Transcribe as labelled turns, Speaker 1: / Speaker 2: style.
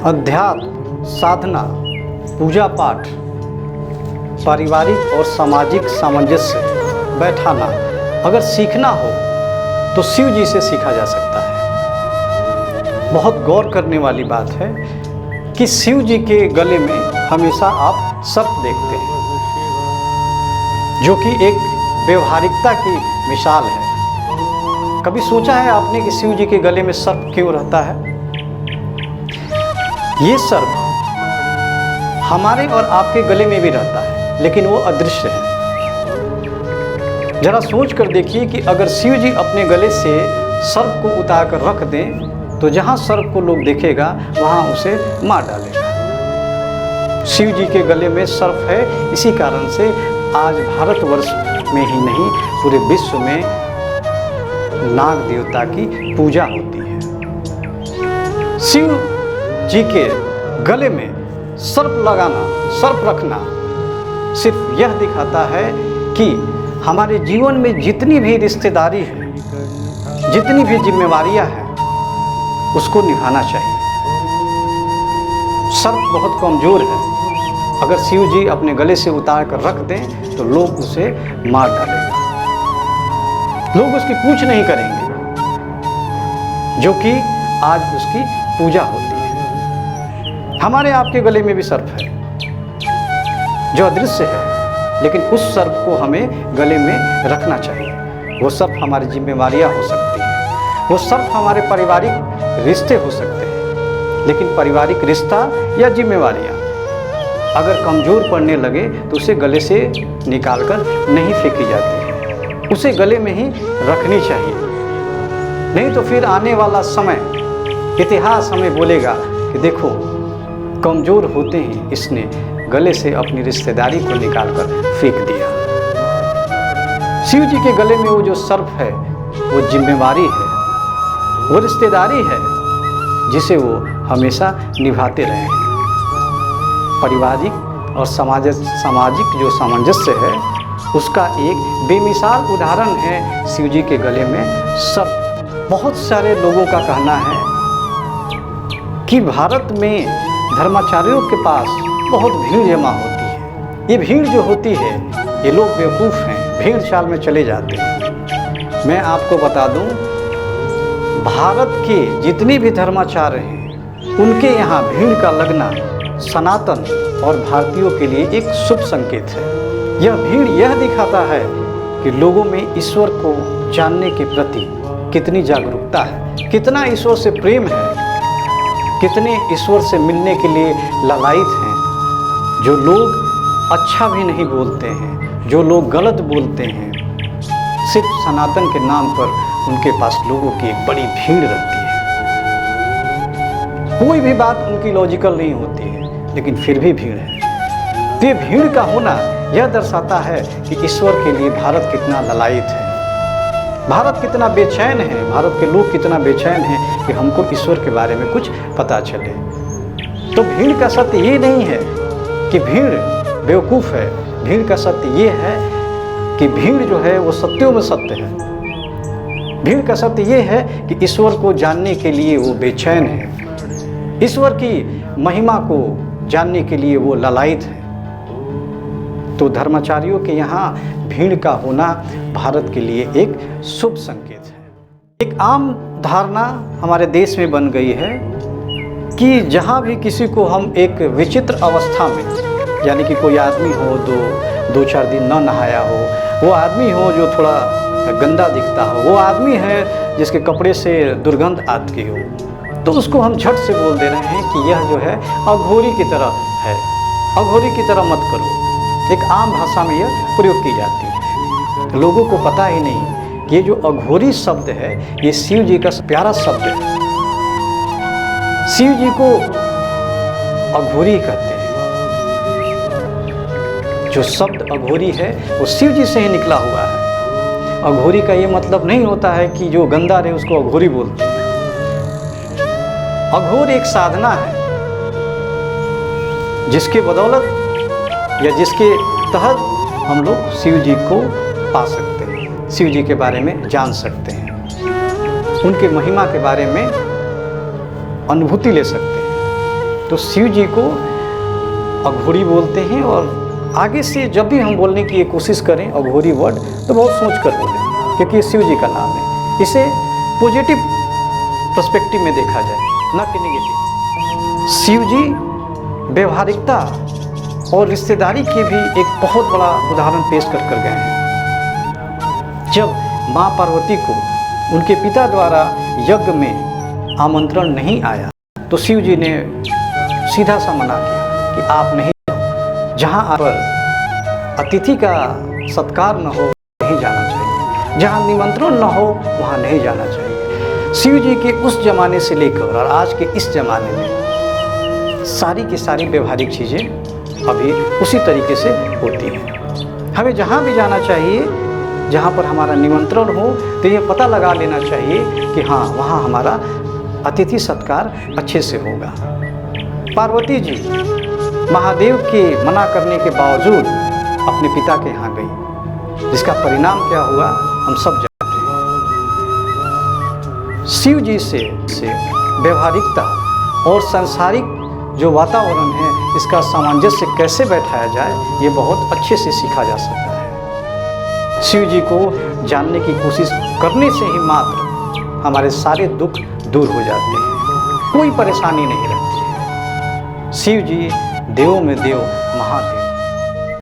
Speaker 1: अध्यात्म, साधना, पूजा पाठ, पारिवारिक और सामाजिक सामंजस्य बैठाना अगर सीखना हो तो शिव जी से सीखा जा सकता है। बहुत गौर करने वाली बात है कि शिव जी के गले में हमेशा आप सर्प देखते हैं, जो कि एक व्यवहारिकता की मिसाल है। कभी सोचा है आपने कि शिव जी के गले में सर्प क्यों रहता है? ये सर्प हमारे और आपके गले में भी रहता है, लेकिन वो अदृश्य है। जरा सोच कर देखिए कि अगर शिव जी अपने गले से सर्प को उतार कर रख दें तो जहाँ सर्प को लोग देखेगा वहाँ उसे मार डालेगा। शिव जी के गले में सर्प है, इसी कारण से आज भारतवर्ष में ही नहीं पूरे विश्व में नाग देवता की पूजा होती है। शिव जी के गले में सर्प लगाना, सर्प रखना सिर्फ यह दिखाता है कि हमारे जीवन में जितनी भी रिश्तेदारी है, जितनी भी जिम्मेवारियां हैं, उसको निभाना चाहिए। सर्प बहुत कमज़ोर है, अगर शिव जी अपने गले से उतार कर रख दें तो लोग उसे मार डालेंगे, लोग उसकी पूछ नहीं करेंगे, जो कि आज उसकी पूजा होती है। हमारे आपके गले में भी सर्प है जो अदृश्य है, लेकिन उस सर्प को हमें गले में रखना चाहिए। वो सर्प हमारी जिम्मेवारियां हो सकती हैं, वो सर्प हमारे पारिवारिक रिश्ते हो सकते हैं, लेकिन पारिवारिक रिश्ता या जिम्मेवारियां अगर कमज़ोर पड़ने लगे तो उसे गले से निकालकर नहीं फेंकी जाती है, उसे गले में ही रखनी चाहिए। नहीं तो फिर आने वाला समय, इतिहास हमें बोलेगा कि देखो कमज़ोर होते ही इसने गले से अपनी रिश्तेदारी को निकालकर फेंक दिया। शिव जी के गले में वो जो सर्प है वो जिम्मेवारी है, वो रिश्तेदारी है जिसे वो हमेशा निभाते रहेंगे। पारिवारिक और सामाजिक जो सामंजस्य है उसका एक बेमिसाल उदाहरण है शिव जी के गले में सर्प। बहुत सारे लोगों का कहना है कि भारत में धर्माचार्यों के पास बहुत भीड़ जमा होती है। ये भीड़ जो होती है, ये लोग बेवकूफ़ हैं, भीड़ चाल में चले जाते हैं। मैं आपको बता दूं, भारत के जितने भी धर्माचार्य हैं उनके यहाँ भीड़ का लगना सनातन और भारतीयों के लिए एक शुभ संकेत है। यह भीड़ यह दिखाता है कि लोगों में ईश्वर को जानने के प्रति कितनी जागरूकता है, कितना ईश्वर से प्रेम है, कितने ईश्वर से मिलने के लिए लालायित हैं। जो लोग अच्छा भी नहीं बोलते हैं, जो लोग गलत बोलते हैं, सिर्फ सनातन के नाम पर उनके पास लोगों की एक बड़ी भीड़ रहती है। कोई भी बात उनकी लॉजिकल नहीं होती है, लेकिन फिर भी भीड़ है। तो ये भीड़ का होना यह दर्शाता है कि ईश्वर के लिए भारत कितना लालायित है, भारत कितना बेचैन है, भारत के लोग कितना बेचैन हैं कि हमको ईश्वर के बारे में कुछ पता चले। तो भीड़ का सत्य ये नहीं है कि भीड़ बेवकूफ़ है, भीड़ का सत्य ये है कि भीड़ जो है वो सत्यों में सत्य है। भीड़ का सत्य ये है कि ईश्वर को जानने के लिए वो बेचैन है, ईश्वर की महिमा को जानने के लिए वो लालायित है। तो धर्माचार्यों के यहाँ भीड़ का होना भारत के लिए एक शुभ संकेत है। एक आम धारणा हमारे देश में बन गई है कि जहाँ भी किसी को हम एक विचित्र अवस्था में, यानी कि कोई आदमी हो दो चार दिन न नहाया हो, वो आदमी हो जो थोड़ा गंदा दिखता हो, वो आदमी है जिसके कपड़े से दुर्गंध आती हो, तो उसको हम झट से बोल दे रहे हैं कि यह जो है अघोरी की तरह है, अघोरी की तरह मत करो। एक आम भाषा में यह प्रयोग की जाती है। लोगों को पता ही नहीं कि ये जो अघोरी शब्द है ये शिव जी का प्यारा शब्द है। शिव जी को अघोरी कहते हैं। जो शब्द अघोरी है वो शिव जी से ही निकला हुआ है। अघोरी का ये मतलब नहीं होता है कि जो गंदा रहे उसको अघोरी बोलते हैं। अघोर एक साधना है जिसके बदौलत या जिसके तहत हम लोग शिव जी को पा सकते हैं, शिव जी के बारे में जान सकते हैं, उनके महिमा के बारे में अनुभूति ले सकते हैं। तो शिव जी को अघोरी बोलते हैं। और आगे से जब भी हम बोलने की ये कोशिश करें अघोरी वर्ड तो बहुत सोच कर बोलें, क्योंकि ये शिव जी का नाम है। इसे पॉजिटिव पर्सपेक्टिव में देखा जाए, न कि नेगेटिव। शिव जी व्यवहारिकता और रिश्तेदारी के भी एक बहुत बड़ा उदाहरण पेश कर गए हैं। जब माँ पार्वती को उनके पिता द्वारा यज्ञ में आमंत्रण नहीं आया तो शिव जी ने सीधा सा मना किया कि आप नहीं, जहाँ पर अतिथि का सत्कार न हो नहीं जाना चाहिए, जहाँ निमंत्रण न हो वहाँ नहीं जाना चाहिए। शिव जी के उस जमाने से लेकर और आज के इस जमाने में सारी की सारी व्यवहारिक चीज़ें अभी उसी तरीके से होती हैं। हमें जहाँ भी जाना चाहिए, जहाँ पर हमारा निमंत्रण हो तो ये पता लगा लेना चाहिए कि हाँ वहाँ हमारा अतिथि सत्कार अच्छे से होगा। पार्वती जी महादेव के मना करने के बावजूद अपने पिता के यहाँ गई, जिसका परिणाम क्या हुआ हम सब जानते हैं। शिव जी से व्यवहारिकता और सांसारिक जो वातावरण है इसका सामंजस्य कैसे बैठाया जाए ये बहुत अच्छे से सीखा जा सकता है। शिव जी को जानने की कोशिश करने से ही मात्र हमारे सारे दुख दूर हो जाते हैं, कोई परेशानी नहीं रहती है। शिव जी देवों में देव महादेव।